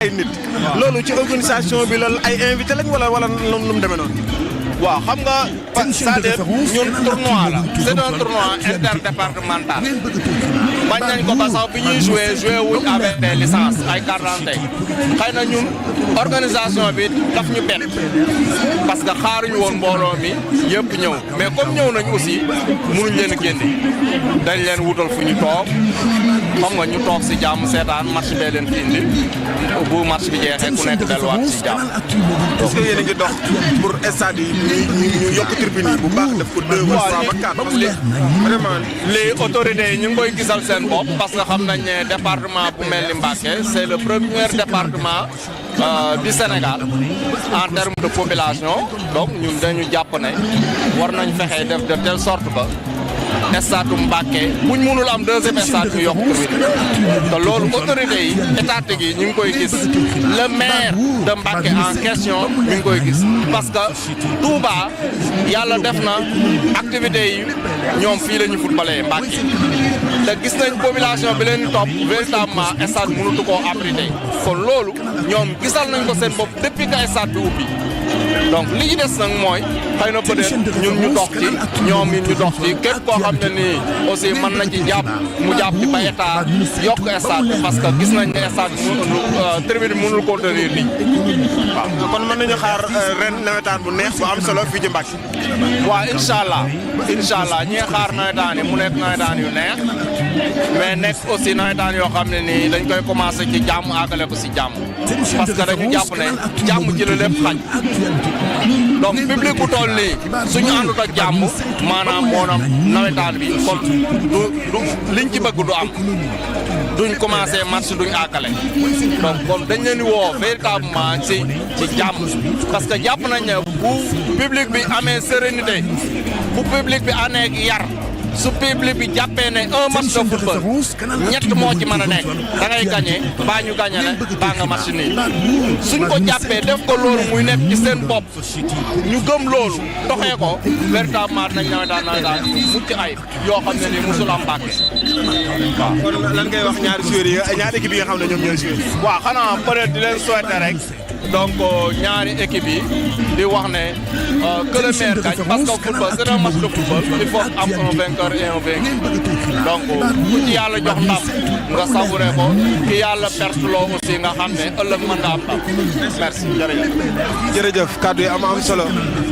ay nit. loolu ci organisation bi la ay invité lañ wala nu mu demee noonu. waaw xam nga c'est-à-dire ñun tournoi la c'est un tournoi interdépartemental bañ nañ ko ba sax bi ñuy joué wuñ avec des licences ay carte d'identité xëy na ñun organisation bi daf ñu bett parce que xaaruñu woon mbooloo mi yëpp ñëw mais comme ñëw nañ aussi mënuñ leen a génne dañ leen wutal fu ñu toog xam nga ñu toog si jàmm seetaan match bee leen fi indi bu match bi jeexee ku nekk delluwaat si jàmm. est-ce que yéen a ngi dox pour stade yi ñu yokk tribune yi bu baax def ko 2 wala 3 ba 4 parce que vraiment les autorités yi ñu ngi koy gisal seen bopp parce que xam nañ ne département bu mel ni Mbacké c'est le premier département du Sénégal en termes de population donc ñun dañu jàpp ne war nañ fexe def de telle sorte que stade Mbacké buñ mënul am deuxième stade ñu yokk tribune te loolu autorités yi étatique yi ñu ngi koy gis le maire de Mbacké en question ñu ngi koy gis parce que Touba yàlla def na activités yi ñoom fii la ñu footballé Mbacké te gis nañ population bi leen di topp véritablement stade mënutu koo abriter kon loolu ñoom gisal nañ ko seen bopp depuis que stade bi ubbi donc li ci des nag mooy xëy na peut-être ñun ñu dox ci ñoom it ñu dox ci képp koo xam ne nii aussi mën na ci jàpp mu jàpp ci ba état yokk stade parce que gis nañ ne stade tribune bi mënul contenir nit waaw kon mën nañu xaar ren nawetaan bu neex bu am solo fii ci Mbacké. waaw incha allah ñi xaar nawetaan yi mu nekk nawetaan yu neex mais nekk aussi nawetaan yoo xam ne nii dañ koy commencé ci jàmm àggale ko si jàmm parce que dañu jàpp ne jàmm ci la lépp xaj donc public bu toll nii suñu àndut ak jàmm maanaam nawetaan bi kon du liñ ci bëgg du am duñ commencé match duñ àggale donc kon dañ leen di woo véritablement ci jàmm parce que jàpp nañ ne bu public bi amee sérénité bu public bi amee yar su public bi jàppee ne un match de football ñett moo ci mën a nekk da ngay gagné baa ñu gagné ne baa nga match nii suñ ko jàppee def ko loolu muy nekk ci seen bopp ñu gëm loolu doxee ko véritablement nañ nawetaan mucc ayib yoo xam ne nii musul am Mbacké waaw. kon lan ngay wax ñaari joueurs yi ñaari équipe yi nga xam ne ñoom ñooy joué. waaw xanaa peut-être di leen souhaiter rek donc ñaari équipe yi di wax ne que le meilleur gagne parce que football c'est un match de football il faut am un vainqueur et un vaincu donc ku ci yàlla jox ndam nga savouré ko ki yàlla perte loo aussi nga xam ne ëllëg mën nga am ndam merci jërëjëf. jërëjëf kàddu yi am solo.